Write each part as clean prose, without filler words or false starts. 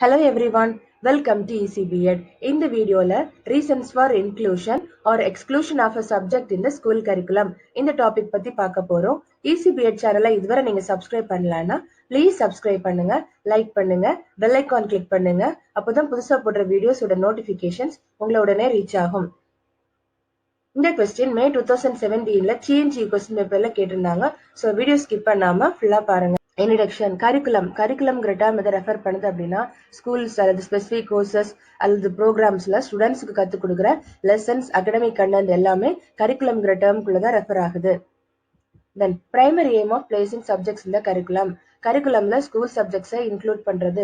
Hello everyone, welcome to ECBEd. இந்த வீடியோல reasons for inclusion or exclusion of a subject in the school curriculum இந்த topic பத்தி பார்க்க போறோம். ECBEd சேனலை இதுவரை நீங்க சப்ஸ்கிரைப் பண்ணலன்னா ப்ளீஸ் சப்ஸ்கிரைப் பண்ணுங்க, லைக் பண்ணுங்க, பெல் ஐகான் கிளிக் பண்ணுங்க. அப்போதான் புதுசா போடுற வீடியோஸோட நோட்டிபிகேஷன்ஸ் உங்களை உடனே ரீச் ஆகும். இந்த கொஸ்டின் மே 2017ல சிஎன்ஜி கொஸ்டின் பேப்பர்ல கேட்டிருந்தாங்க. ஸோ வீடியோ ஸ்கிப் பண்ணாம ஃபுல்லா பாருங்க. இன்ட்ரடக்ஷன் கரிக்குலம்ங்கிற டேர்ம் எதை ரெஃபர் பண்ணுது அப்படின்னா ஸ்கூல்ஸ் அல்லது ஸ்பெசிஃபிக் கோர்சஸ் அல்லது ப்ரோக்ராம்ஸ்ல ஸ்டூடெண்ட்ஸ்க்கு கற்றுக் கொடுக்குற லெசன்ஸ் அகடமிக் கண்டென்ட் எல்லாமே கரிக்குலம்ங்கிற டேர்ம்குள்ளதான் ரெஃபர் ஆகுது. Then primary aim of placing subjects இந்த கரிக்குலம்ல ஸ்கூல் சப்ஜெக்ட்ஸை இன்க்ளூட் பண்றது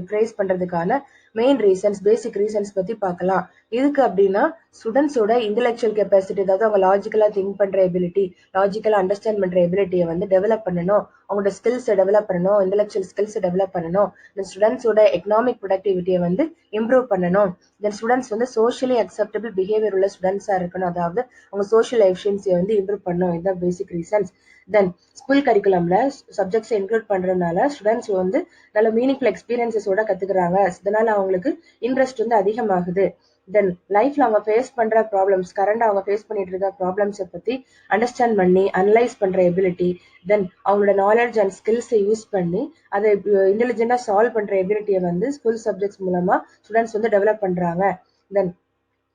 ட்ரேஸ் பண்றதுக்கான மெயின் ரீசன்ஸ் பேசிக் ரீசன்ஸ் பத்தி பார்க்கலாம். இதுக்கு அப்படின்னா ஸ்டூடெண்ட்ஸோட இன்டெலெக்சுவல் கெப்பாசிட்டி, அதாவது அவங்க லாஜிக்கலா திங்க் பண்ற எபிலிட்டி, லாஜிக்கலா அண்டர்ஸ்டாண்ட் பண்ற எபிலிட்டியை வந்து டெவலப் பண்ணணும், அவங்களோட ஸ்கில்ஸை டெவலப் பண்ணணும், இன்டெலெக்சுவல் ஸ்கில்ஸை டெவலப் பண்ணணும், இந்த ஸ்டூடெண்ட்ஸோட எக்கனாமிக் ப்ரொடக்டிவிட்டியை வந்து இம்ப்ரூவ் பண்ணணும். தென் ஸ்டூடெண்ட்ஸ் வந்து சோஷியலி அக்செப்டபிள் பிஹேவியர் உள்ள ஸ்டூடெண்ட்ஸா இருக்கணும், அதாவது அவங்க சோஷியல் எஃபிஷியன்சியை வந்து இம்ப்ரூவ் பண்ணணும். இதுதான் பேசிக் ரீசன்ஸ். தென் ஸ்கூல் கரிக்குலம்ல சப்ஜெக்ட்ஸ் இன்க்ளூட் பண்றதுனால ஸ்டூடெண்ட்ஸ் வந்து நல்ல மீனிங்ஃபுல் எக்ஸ்பீரியன்சஸோட கத்துக்கிறாங்க. இதனால அவங்களுக்கு இன்ட்ரெஸ்ட் வந்து அதிகமாகுது. தென் லைஃப்ல அவங்க ஃபேஸ் பண்ற ப்ராப்ளம்ஸ், கரண்ட் அவங்க ஃபேஸ் பண்ணிட்டு இருக்க ப்ராப்ளம்ஸை பத்தி அண்டர்ஸ்டாண்ட் பண்ணி அனலைஸ் பண்ற எபிலிட்டி, தென் அவங்களோட நாலேஜ் அண்ட் ஸ்கில்ஸை யூஸ் பண்ணி அதை இன்டெலிஜென்டா சால்வ் பண்ற எபிலிட்டியை வந்து ஸ்கூல் சப்ஜெக்ட்ஸ் மூலமா ஸ்டூடெண்ட்ஸ் வந்து டெவலப் பண்றாங்க. தென்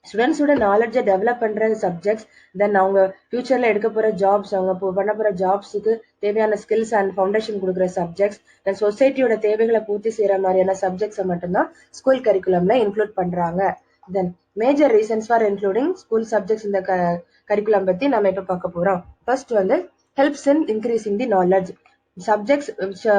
ஸ்டூடெண்ட்ஸோட நாலேஜை டெவலப் பண்ற சப்ஜெக்ட்ஸ், தென் அவங்க ஃபியூச்சர்ல எடுக்க போற ஜாப்ஸ், அவங்க பண்ண போற ஜாப்ஸுக்கு தேவையான ஸ்கில்ஸ் அண்ட் ஃபவுண்டேஷன் கொடுக்குற சப்ஜெக்ட்ஸ், தென் சொசைட்டியோட தேவைகளை பூர்த்தி செய்யற மாதிரியான சப்ஜெக்ட்ஸை மட்டும்தான் ஸ்கூல் கரிக்குலம்ல இன்க்ளூட் பண்றாங்க. Then major reasons for including school subjects இந்த கரிக்குலம் பத்தி நம்ம இப்ப பார்க்க போறோம். ஃபர்ஸ்ட் வந்து helps in increasing the knowledge. Subjects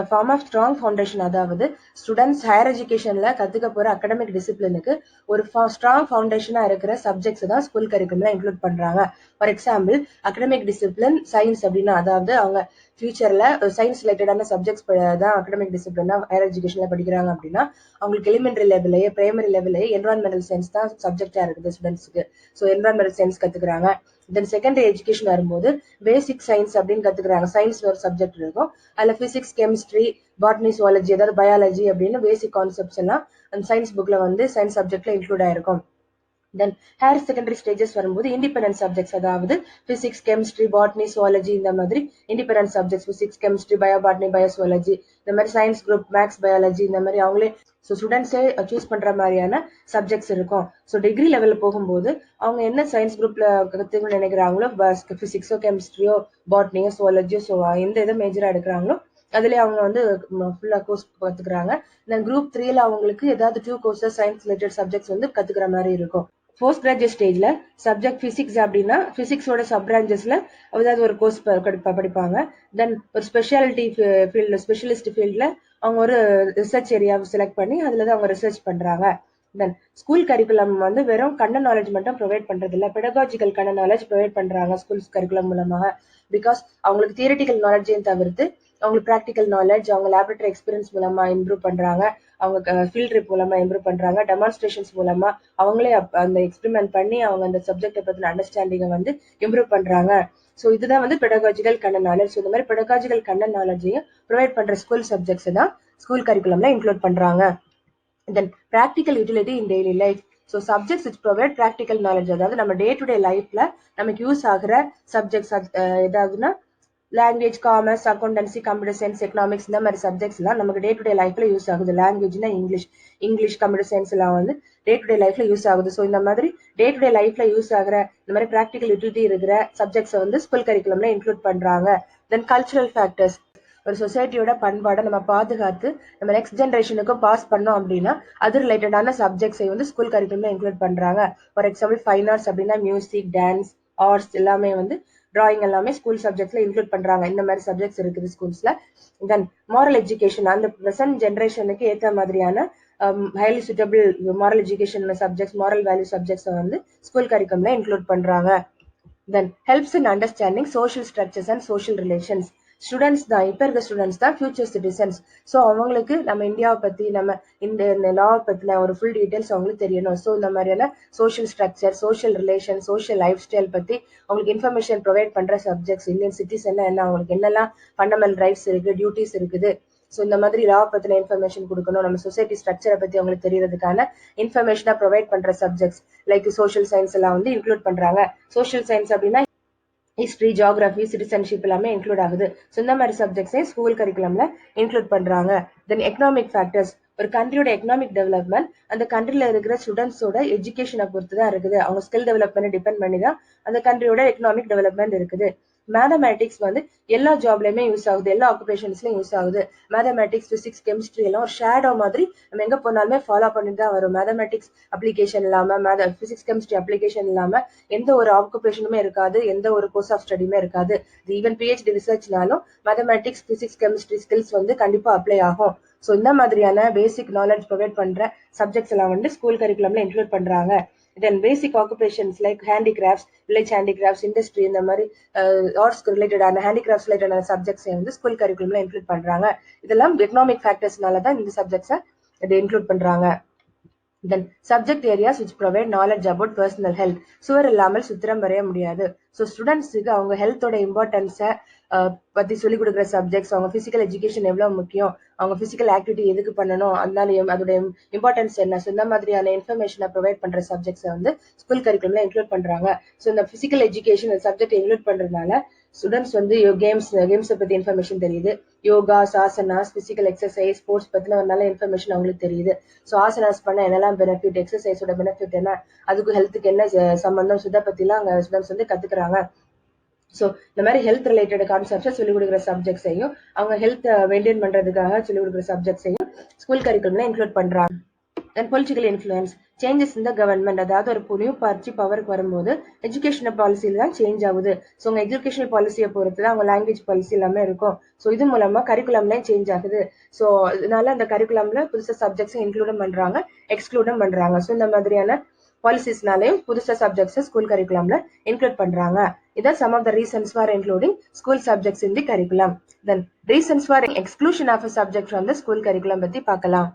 form of strong foundation, அதாவது ஸ்டூடெண்ட்ஸ் ஹையர் எஜுகேஷன்ல கத்துக்க போற அகடமிக் டிசிப்ளினுக்கு ஒரு ஸ்ட்ராங் ஃபவுண்டேஷனா இருக்கிற சப்ஜெக்ட்ஸ் தான் ஸ்கூல் கரிக்குலம்ல இன்க்ளூட் பண்றாங்க. For example academic discipline science அப்படின்னா, அதாவது அவங்க ஃபியூச்சர்ல சயின்ஸ் ரிலேட்டடான சப்ஜெக்ட்ஸ் தான் அகடமிக் டிசிப்ளினா ஹையர் எஜுகேஷன்ல படிக்கிறாங்க அப்படின்னா அவங்களுக்கு எலிமெண்டரி லெவலே பிரைமரி லெவலே என்வரான்மெண்டல் சயின்ஸ் தான் சப்ஜெக்டா இருக்குது ஸ்டூடெண்ட்ஸ்க்கு. ஸோ என்வரான்மெண்டல் சயின்ஸ் கத்துக்கிறாங்க. தென் செகண்டரி எஜுகேஷன் வரும்போது பேசிக் சயின்ஸ் அப்படின்னு கத்துக்கிறாங்க. சயின்ஸ் ஒரு சப்ஜெக்ட் இருக்கும், அதுல பிசிக்ஸ், கெமிஸ்ட்ரி, பாட்னி, சுவாலஜி, அதாவது பயாலஜி அப்படின்னு பேசிக் கான்செப்ட்ஸ் எல்லாம் அந்த சயின்ஸ் புக்ல வந்து சயின்ஸ் சப்ஜெக்ட்ல இன்க்ளூட் ஆயிருக்கும். தென் ஹையர் செகண்டரி ஸ்டேஜஸ் வரும்போது இண்டிபெண்டன்ட் சப்ஜெக்ட்ஸ், அதாவது பிசிக்ஸ், கெமிஸ்ட்ரி, பாட்னி, சுவாலஜி இந்த மாதிரி independent subjects, physics, chemistry, botany, பயோசுவாலஜி இந்த மாதிரி சயின்ஸ் குரூப், மேக்ஸ், பயாலஜி இந்த மாதிரி அவங்களே ஸ்டூடெண்ட்ஸே சூஸ் பண்ற மாதிரியான சப்ஜெக்ட்ஸ் இருக்கும். ஸோ டிகிரி லெவல்ல போகும்போது அவங்க என்ன சயின்ஸ் குரூப்ல கத்துக்கணும்னு நினைக்கிறாங்களோ, பிசிக்ஸோ, கெமிஸ்ட்ரியோ, பாட்னியோ, சுவாலஜியோ, ஸோ எந்த இதை மேஜரா எடுக்கிறாங்களோ அதுலயே அவங்க வந்து ஃபுல்லா கோர்ஸ் கத்துக்கிறாங்க. தென் குரூப் 3ல அவங்களுக்கு ஏதாவது 2 கோர்சஸ் சயின்ஸ் ரிலேட்டட் சப்ஜெக்ட்ஸ் வந்து கத்துக்கிற மாதிரி இருக்கும். போஸ்ட் கிராஜுவேட் ஸ்டேஜ்ல சப்ஜெக்ட் பிசிக்ஸ் அப்படின்னா பிசிக்ஸோட சப் பிரான்ச்சஸ்ல ஏதாவது ஒரு கோர்ஸ் படிப்பாங்க. தென் ஒரு ஸ்பெஷாலிட்டி ஃபீல்ட்ல, ஸ்பெஷலிஸ்ட் ஃபீல்ட்ல அவங்க ஒரு ரிசர்ச் ஏரியாவை செலக்ட் பண்ணி அதுலதான் அவங்க ரிசர்ச் பண்றாங்க. தென் ஸ்கூல் கரிக்குலம் வந்து வெறும் கண்ட நாலேஜ் மட்டும் ப்ரொவைட் பண்றது இல்ல, பெடகாஜிக்கல் கண்ட நாலேஜ் ப்ரொவைட் பண்றாங்க ஸ்கூல் கரிக்குலம் மூலமாக. பிகாஸ் அவங்களுக்கு தியரிட்டிக்கல் நாலேஜையும் தவிர்த்து அவங்களுக்கு ப்ராக்டிக்கல் நாலேஜ், அவங்க லேபரேட்டரி எக்ஸ்பீரியன்ஸ் மூலமா இம்ப்ரூவ் பண்றாங்க, அவங்க ஃபீல்ட் ட்ரிப் மூலமா இம்ப்ரூவ் பண்றாங்க, டெமான்ஸ்ட்ரேஷன்ஸ் மூலமா அவங்களே அந்த எக்ஸ்பெரிமெண்ட் பண்ணி அவங்க அந்த சப்ஜெக்டை பத்தின அண்டர்ஸ்டாண்டிங்கை வந்து இம்ப்ரூவ் பண்றாங்க. ஸோ இதுதான் வந்து பெடகாஜிக்கல் கண்ட நாலேஜ். இந்த மாதிரி பெடகாஜிக்கல் கண்ட நாலேஜையும் ப்ரொவைட் பண்ற ஸ்கூல் சப்ஜெக்ட்ஸ் தான் ஸ்கூல் கரிக்குலம்ல இன்க்ளூட் பண்றாங்க. Then practical utility in daily life. So subjects which provide practical knowledge, அதாவது நம்ம டே டு டே லைஃப்ல நமக்கு யூஸ் ஆகுற சப்ஜெக்ட்ஸ் ஏதாவதுன்னா language, commerce, accountancy, computer science, economics இந்த மாதிரி சப்ஜெக்ட்ஸ் எல்லாம் நமக்கு டே டு டே லைஃப்ல யூஸ் ஆகுது. லாங்குவேஜ்னா இங்கிலீஷ், கம்ப்யூட்டர் சயின்ஸ் எல்லாம் வந்து டே டு டே லைஃப்ல யூஸ் ஆகுது. ஸோ இந்த மாதிரி டே டு டே லைஃப்ல யூஸ் ஆகுற இந்த மாதிரி ப்ராக்டிக்கல் யூட்டிலிட்டி இருக்கிற சப்ஜெக்ட்ஸை வந்து ஸ்கூல் கரிக்குலம்ல இன்க்ளூட் பண்றாங்க. தென் கல்ச்சுரல் ஃபேக்டர்ஸ், ஒரு சொசைட்டியோட பண்பாடை நம்ம பாதுகாத்து நம்ம நெக்ஸ்ட் ஜென்ரேஷனுக்கும் பாஸ் பண்ணோம் அப்படின்னா அது ரிலேட்டடான சப்ஜெக்ட்ஸை வந்து ஸ்கூல் கரிக்குலம்ல இன்க்ளூட் பண்றாங்க. ஃபார் எக்ஸாம்பிள் ஃபைன் ஆர்ட்ஸ் அப்படின்னா மியூசிக், டான்ஸ், ஆர்ட்ஸ் எல்லாமே வந்து டிராயிங் எல்லாமே ஸ்கூல் சப்ஜெக்ட்ல இன்க்ளூட் பண்றாங்க. இந்த மாதிரி சப்ஜெக்ட்ஸ் இருக்குது ஸ்கூல்ஸ்ல. தென் மாரல் எஜுகேஷன், அந்த ப்ரெசன்ட் ஜென்ரேஷனுக்கு ஏற்ற மாதிரியான highly suitable moral education subjects, moral value subjects வந்து ஸ்கூல் கரிக்குலம்ல இன்க்ளூட் பண்றாங்க. Then helps in understanding social structures and social relations. Students தான், இப்போ இருக்க ஸ்டூடெண்ட்ஸ் தான் ஃபியூச்சர் சிட்டிசன்ஸ். ஸோ அவங்களுக்கு நம்ம இந்தியாவை பத்தி, நம்ம இந்த லாவை பத்தின ஒரு ஃபுல் டீடைல்ஸ் அவங்களுக்கு தெரியணும். ஸோ இந்த மாதிரியான social structure, social relation, social life style பத்தி அவங்களுக்கு இன்ஃபர்மேஷன் ப்ரொவைட் பண்ற சப்ஜெக்ட்ஸ். இந்தியன் சிட்டிசன் என்ன, அவங்களுக்கு என்னெல்லாம் ஃபண்டமெண்டல் ரைட்ஸ் இருக்கு, டியூட்டிஸ் இருக்குது, ஸோ இந்த மாதிரி லா பத்தின இன்ஃபர்மேஷன் கொடுக்கணும், நம்ம சொசைட்டி ஸ்ட்ரக்சரை பத்தி அவங்களுக்கு தெரியறதுக்கான இன்ஃபர்மேஷனா ப்ரொவைட் பண்ற சப்ஜெக்ட்ஸ் லைக் சோஷியல் சயின்ஸ் எல்லாம் வந்து இன்க்ளூட் பண்றாங்க. சோஷியல் சயின்ஸ் அப்படின்னா ஹிஸ்டரி, ஜியோகிராஃபி, சிட்டிசன்ஷிப் எல்லாமே இன்க்ளூட் ஆகுது. ஸோ இந்த மாதிரி சப்ஜெக்ட்ஸே ஸ்கூல் கரிக்குலம்ல இன்க்ளூட் பண்றாங்க. தென் எக்கனாமிக் ஃபேக்டர்ஸ், ஒரு கண்ட்ரியோட எக்கனாமிக் டெவலப்மெண்ட் அந்த கண்ட்ரில இருக்கிற ஸ்டூடெண்ட்ஸோட எஜுகேஷனை பொறுத்து தான் இருக்குது. அவங்க ஸ்கில் டெவலப்மெண்ட் டிபெண்ட் பண்ணி தான் அந்த கண்ட்ரியோட எக்கனாமிக் டெவலப்மெண்ட் இருக்குது. மேத்தமேட்டிக்ஸ் வந்து எல்லா ஜாப்லயுமே யூஸ் ஆகுது, எல்லா ஆக்குபேஷன்ஸ்லயும் யூஸ் ஆகுது. மேத்தமேட்டிக்ஸ், பிசிக்ஸ், கெமிஸ்ட்ரி எல்லாம் ஒரு ஷேடோ மாதிரி நம்ம எங்க போனாலுமே ஃபாலோ பண்ணிட்டு தான் வரும். மேத்தமேட்டிக்ஸ் அப்ளிகேஷன் இல்லாம, பிசிக்ஸ் கெமிஸ்ட்ரி அப்ளிகேஷன் இல்லாம எந்த ஒரு ஆக்குபேஷனுமே இருக்காது, எந்த ஒரு கோர்ஸ் ஆஃப் ஸ்டடியுமே இருக்காது. ஈவன் பிஹெச்டி ரிசர்ச்னாலும் மேத்தமேட்டிக்ஸ், பிசிக்ஸ், கெமிஸ்ட்ரி ஸ்கில்ஸ் வந்து கண்டிப்பா அப்ளை ஆகும். ஸோ இந்த மாதிரியான பேசிக் நாலேஜ் ப்ரொவைட் பண்ற சப்ஜெக்ட்ஸ் எல்லாம் வந்து ஸ்கூல் கரிக்குலம்ல இன்க்ளூட் பண்றாங்க. Then basic occupations like handicrafts, village handicrafts, industry, இந்த மாதிரி ஆர்ட்ஸ்க்கு ரிலேட்டடான ஹேண்டிகிராஃப்ட்ஸ் ரிலேட்டடான சப்ஜெக்ட்ஸ் வந்து ஸ்கூல் கரிக்குலம்ல இன்க்ளூட் பண்றாங்க. இதெல்லாம் எக்கனாமிக் ஃபேக்டர்ஸ்னால தான் இந்த சப்ஜெக்ட்ஸை இன்க்ளூட் பண்றாங்க. Then subject areas which provide knowledge about personal health. சுவர் இல்லாமல் சுத்திரம் வரைய முடியாது. ஸோ ஸ்டூடெண்ட்ஸுக்கு அவங்க ஹெல்த்தோட இம்பார்ட்டன்ஸை பத்தி சொல்லிக் கொடுக்குற சப்ஜெக்ட்ஸ், அவங்க பிசிக்கல் எஜுகேஷன் எவ்வளவு முக்கியம், அவங்க பிசிக்கல் ஆக்டிவிட்டி எதுக்கு பண்ணணும், அதனால அதோட இம்பார்ட்டன்ஸ் என்ன, ஸோ இந்த மாதிரியான இன்ஃபர்மேஷனை ப்ரொவைட் பண்ற சப்ஜெக்ட்ஸை வந்து ஸ்கூல் கரிக்குலம்ல இன்க்ளூட் பண்றாங்க. ஸோ இந்த பிசிக்கல் எஜுகேஷன் சப்ஜெக்ட் இன்க்ளூட் பண்றதுனால ஸ்டூடெண்ட்ஸ் வந்து கேம்ஸை பத்தி இன்ஃபர்மேஷன் தெரியுது. Yoga, asanas, physical exercise, sports பத்தின ஒரு நல்ல இன்ஃபர்மேஷன் அவங்களுக்கு தெரியுது. ஸோ ஆசனாஸ் பண்ண என்னெல்லாம் பெனிஃபிட், எக்ஸசைஸோட பெனிஃபிட் என்ன, அதுக்கு ஹெல்த்துக்கு என்ன சம்பந்தம், இதை பத்திலாம் அங்க ஸ்டூடெண்ட்ஸ் வந்து கத்துக்கிறாங்க. ஸோ இந்த மாதிரி ஹெல்த் ரிலேட்டட் கான்செப்ட்ஸை சொல்லிக் கொடுக்குற சப்ஜெக்ட்ஸையும், அவங்க ஹெல்த் மெயின்டைன் பண்றதுக்காக சொல்லிக் கொடுக்குற சப்ஜெக்ட்ஸையும் ஸ்கூல் கரிக்குலம்ல இன்க்ளூட் பண்றாங்க. தென் பொலிட்டிக்கல் இன்ஃப்ளூயன்ஸ், சேஞ்சஸ் இந்த கவர்மெண்ட், அதாவது ஒரு நியூ பார்ட்டி பவருக்கு வரும்போது எஜுகேஷனல் பாலிசியில தான் சேஞ்ச் ஆகுது. ஸோ உங்க எஜுகேஷனல் பாலிசியை பொறுத்து தான் அவங்க லாங்குவேஜ் பாலிசி எல்லாமே இருக்கும். ஸோ இது மூலமா கரிக்குலம்லேயும் சேஞ்ச் ஆகுது. ஸோ இதனால அந்த கரிக்குலம்ல புதுசா சப்ஜெக்ட்ஸ் இன்க்ளூடும் பண்றாங்க, எக்ஸ்க்ளூடும் பண்றாங்க. ஸோ இந்த மாதிரியான பாலிசிஸ்னாலையும் புதுசா சப்ஜெக்ட்ஸ் ஸ்கூல் கரிக்குலம்ல இன்க்ளூட் பண்றாங்க. இதான் some of the reasons for including school subjects in the curriculum. Then reasons for exclusion of a subject from the school curriculum பத்தி பார்க்கலாம்.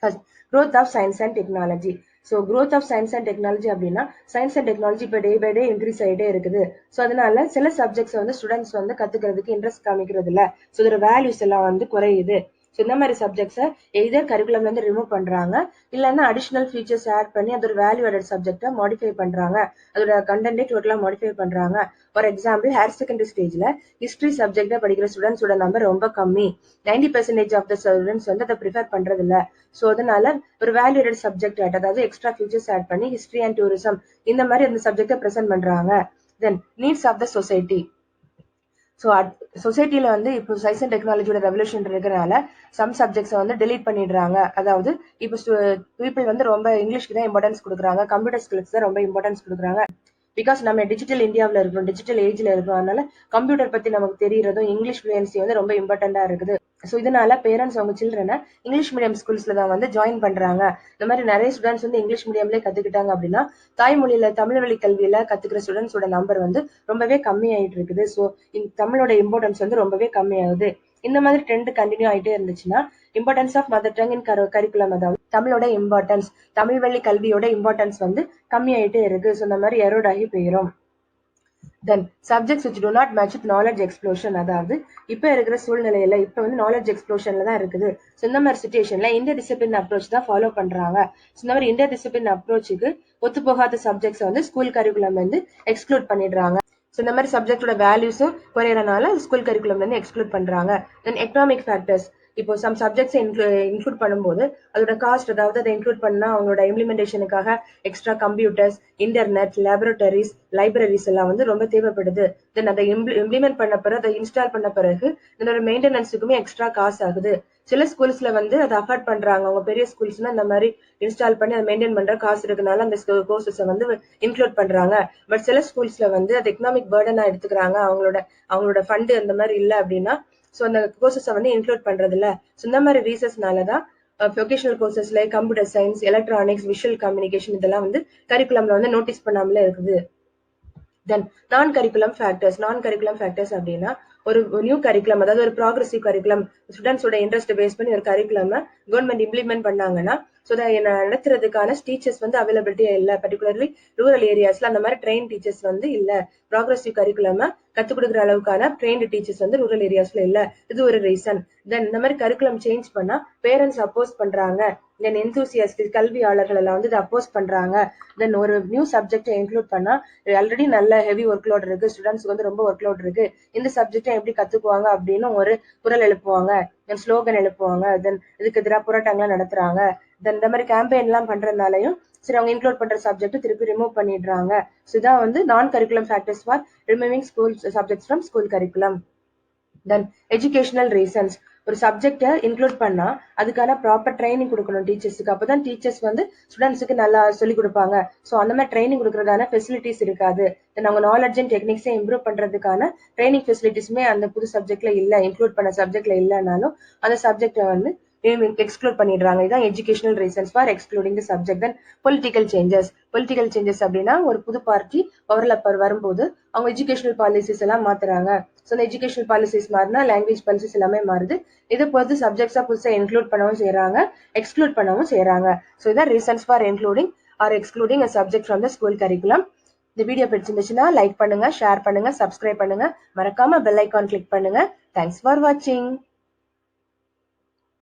First, growth of science and technology. So growth of science and technology அப்படின்னா science and technology இப்போ day by day increase ஆகிட்டே இருக்குது. So அதனால சில subjects வந்து students வந்து கத்துக்கிறதுக்கு இன்ட்ரெஸ்ட் காமிக்கிறது இல்லை. ஸோ இதோட வேல்யூஸ் எல்லாம் வந்து குறையுது. ஸோ இந்த மாதிரி சப்ஜெக்ட்ஸை எய்தர் கரிக்குலம்ல இருந்து ரிமூவ் பண்றாங்க, இல்லைன்னா அடிஷனல் ஃபீச்சர்ஸ் ஆட் பண்ணி அதோட வேல்யூ ஆடட் சப்ஜெக்டை மாடிஃபை பண்றாங்க, அதோட கண்டென்ட்டே டோட்டலா மாடிஃபை பண்றாங்க. ஃபார் எக்ஸாம்பிள், ஹையர் செகண்டரி ஸ்டேஜ்ல ஹிஸ்டரி சப்ஜெக்டை படிக்கிற ஸ்டூடெண்ட்ஸோட நம்பர் ரொம்ப கம்மி. 90% ஆஃப் த ஸ்டூடெண்ட்ஸ் வந்து அதை ப்ரிஃபர் பண்றது இல்லை. ஸோ அதனால ஒரு வேல்யூ ஆடட் சப்ஜெக்ட் அதாவது எக்ஸ்ட்ரா ஃபீச்சர்ஸ் ஆட் பண்ணி ஹிஸ்டரி அண்ட் டூரிசம் இந்த மாதிரி அந்த சப்ஜெக்டை ப்ரெசென்ட் பண்றாங்க. Then needs of the society. So சொசைட்டில வந்து இப்போ சயின்ஸ் அண்ட் டெக்னாலஜியோட ரெவல்யூஷன் இருக்கிறனால சம் சப்ஜெக்ட்ஸை வந்து டெலீட் பண்ணிடுறாங்க. அதாவது இப்போ பீப்புள் வந்து ரொம்ப இங்கிலீஷ்க்கு தான் இம்பார்ட்டன்ஸ் கொடுக்குறாங்க, கம்ப்யூட்டர் ஸ்கில்ஸ் தான் ரொம்ப இம்பார்ட்டன்ஸ் கொடுக்குறாங்க. பிகாஸ் நம்ம டிஜிட்டல் இந்தியாவில் இருக்கிறோம், டிஜிட்டல் ஏஜ்ல இருக்கிறோம். அதனால கம்ப்யூட்டர் பத்தி நமக்கு தெரியறதும் இங்கிலீஷ் ஃப்ளூயன்சி வந்து ரொம்ப இம்பார்ட்டண்டா இருக்குது. ஸோ இதனால பேரண்ட்ஸ் அவங்க சில்ட்ரனை இங்கிலீஷ் மீடியம் ஸ்கூல்ஸ்ல தான் வந்து ஜாயின் பண்றாங்க. இந்த மாதிரி நிறைய ஸ்டூடெண்ட்ஸ் வந்து இங்கிலீஷ் மீடியம்லேயே கத்துக்கிட்டாங்க அப்படின்னா தாய்மொழியில தமிழ் வழி கல்வியில கத்துக்கிற ஸ்டூடெண்ட்ஸோட நம்பர் வந்து ரொம்பவே கம்மி ஆயிட்டு இருக்குது. ஸோ தமிழோட இம்பார்ட்டன்ஸ் வந்து ரொம்பவே கம்மி ஆகுது. இந்த மாதிரி ட்ரெண்ட் கண்டினியூ ஆகிட்டே இருந்துச்சுன்னா importance of mother tongue in curriculum, அதாவது தமிழோட இம்பார்ட்டன்ஸ், தமிழ் வழி கல்வியோட இம்பார்ட்டன்ஸ் வந்து கம்மி ஆயிட்டே இருக்கு. ஸோ இந்த மாதிரி எரோட் ஆகி போயிடும். தென் subjects which do not match with knowledge explosion, அதாவது இப்போ இருக்கிற சூழ்நிலையில இப்போ வந்து நாலேஜ் எக்ஸ்ப்ளோஷன்ல தான் இருக்குது. ஸோ இந்த மாதிரி சுச்சுவேஷன்ல இந்திய டிசிப்ளின் அப்ரோச் தான் ஃபாலோ பண்றாங்க. ஸோ இந்த மாதிரி இந்திய டிசிப்ளின் அப்ரோச்சுக்கு ஒத்து போகாத சப்ஜெக்ட்ஸ் வந்து ஸ்கூல் கரிக்குலம் வந்து எக்ஸ்க்ளூட் பண்ணிடுறாங்க. ஸோ இந்த மாதிரி சப்ஜெக்டோட வேல்யூஸும் குறையறனால ஸ்கூல் கரிக்குலம் வந்து எக்ஸ்க்ளூட் பண்றாங்க. தென் எக்கனாமிக் ஃபேக்டர்ஸ், இப்போ சம் சப்ஜெக்ட்ஸ் இன்க்ளூட் பண்ணும்போது அதோட காஸ்ட், அதாவது அதை இன்க்ளூட் பண்ணா அவங்களோட இம்ப்ளிமெண்டேஷனுக்காக extra computers, internet, laboratories, libraries எல்லாம் வந்து ரொம்ப தேவைப்படுது. தென் அதை இம்ப்ளிமெண்ட் பண்ண பிறகு, அதை இன்ஸ்டால் பண்ண பிறகு இதோட மெயின்டெனன்ஸுக்குமே எக்ஸ்ட்ரா காசு ஆகுது. சில ஸ்கூல்ஸ்ல வந்து அதை அஃபோர்ட் பண்றாங்க. அவங்க பெரிய ஸ்கூல்ஸ்னா இந்த மாதிரி இன்ஸ்டால் பண்ணி அதை மெயின்டைன் பண்ற காசு இருக்கனால அந்த கோர்சஸை வந்து இன்க்ளூட் பண்றாங்க. பட் சில ஸ்கூல்ஸ்ல வந்து அது எக்கனாமிக் பர்டனா எடுத்துக்கிறாங்க, அவங்களோட ஃபண்டு அந்த மாதிரி இல்லை அப்படின்னா ஸோ அந்த கோர்சஸை வந்து இன்க்ளூட் பண்றது இல்ல. ஸோ இந்த மாதிரி ரீசன்ஸ்னாலதான் vocational courses like computer science, electronics, visual communication இதெல்லாம் வந்து கரிக்குலம்ல வந்து நோட்டீஸ் பண்ணாமலே இருக்குது. தென் நான் கரிக்குலம் ஃபேக்டர்ஸ் அப்படின்னா ஒரு நியூ கரிக்குலம், அதாவது ஒரு ப்ராக்ரெசிவ் கரிக்குலம், ஸ்டூடெண்ட்ஸோட இன்ட்ரெஸ்ட் பேஸ் பண்ணி ஒரு கரிக்குலம் கவர்மெண்ட் இம்ப்ளிமெண்ட் பண்ணாங்கன்னா ஸோ நடத்துறதுக்கான டீச்சர்ஸ் வந்து அவைலபிலிட்டியா இல்ல, பர்டிகுலர்லி ரூரல் ஏரியாஸ்ல அந்த மாதிரி ட்ரெயின் டீச்சர்ஸ் வந்து இல்ல, ப்ராக்ரஸிவ் கரிக்குலம் கத்துக் கொடுக்குற அளவுக்கான ட்ரெயின்டு டீச்சர்ஸ் வந்து ரூரல் ஏரியாஸ்ல இல்ல, இது ஒரு ரீசன். தென் இந்த மாதிரி கரிக்குலம் சேஞ்ச் பண்ணா பேரண்ட்ஸ் அப்போஸ் பண்றாங்க, தென் எந்தூசியஸ்ட் கல்வியாளர்கள் எல்லாம் வந்து இதை அப்போஸ் பண்றாங்க. தென் ஒரு நியூ சப்ஜெக்ட் இன்க்ளூட் பண்ணா ஆல்ரெடி நல்ல ஹெவி ஒர்க் லோட் இருக்கு, ஸ்டூடெண்ட்ஸ்க்கு வந்து ரொம்ப ஒர்க் லோட் இருக்கு, இந்த சப்ஜெக்டை எப்படி கத்துக்குவாங்க அப்படின்னு ஒரு குரல் எழுப்புவாங்க, தென் ஸ்லோகன் எழுப்புவாங்க, தென் இதுக்கு எதிராக போராட்டங்கள்லாம் நடத்துறாங்க. தென் இந்த மாதிரி கேம்பெயின் எல்லாம் பண்றதுனாலையும் சரி அவங்க இன்க்ளூட் பண்ற சப்ஜெக்ட் திருப்பி ரிமூவ் பண்ணிடுறாங்க. ஸோ இதான் வந்து நான் curriculum factors for removing school subjects from school curriculum. Then educational reasons, ஒரு சப்ஜெக்டை இன்க்ளூட் பண்ணா அதுக்கான ப்ராப்பர் ட்ரைனிங் கொடுக்கணும் டீச்சர்ஸுக்கு, அப்பதான் டீச்சர்ஸ் வந்து ஸ்டூடெண்ட்ஸுக்கு நல்லா சொல்லிக் கொடுப்பாங்க. ஸோ அந்த மாதிரி ட்ரைனிங் கொடுக்கறதான ஃபெசிலிட்டிஸ் இருக்காது. தென் அவங்க நாலேஜ் அண்ட் டெக்னிக்ஸை இம்ப்ரூவ் பண்றதுக்கான ட்ரைனிங் ஃபெசிலிட்டிஸுமே அந்த புது சப்ஜெக்ட்ல இல்ல, இன்க்ளூட் பண்ண சப்ஜெக்ட்ல இல்லைனாலும் அந்த சப்ஜெக்டை வந்து எக்ஸ்க்ளூட் பண்ணிடுறாங்க. இதான் educational reasons for excluding the subject. Then political changes அப்படின்னா ஒரு புது பார்ட்டி பவர்ல வரும்போது அவங்க எஜுகேஷனல் பாலிசிஸ் எல்லாம் மாத்துறாங்க. ஸோ இந்த எஜுகேஷனல் பாலிசிஸ் மாறினா லாங்குவேஜ் பாலிசிஸ் எல்லாமே மாறுது. இது பொறுத்து சப்ஜெக்ட்ஸா புதுசா இன்க்ளூட் பண்ணவும் செய்யறாங்க, எக்ஸ்க்ளூட் பண்ணவும் செய்யறாங்க. ஸோ இதான் reasons for including or excluding a subject from the school curriculum. இந்த வீடியோ பிடிச்சிருந்துச்சுன்னா லைக் பண்ணுங்க, ஷேர் பண்ணுங்க, சப்ஸ்கிரைப் பண்ணுங்க, மறக்காம பெல் ஐக்கான் கிளிக் பண்ணுங்க. தேங்க்ஸ் ஃபார் வாட்சிங்.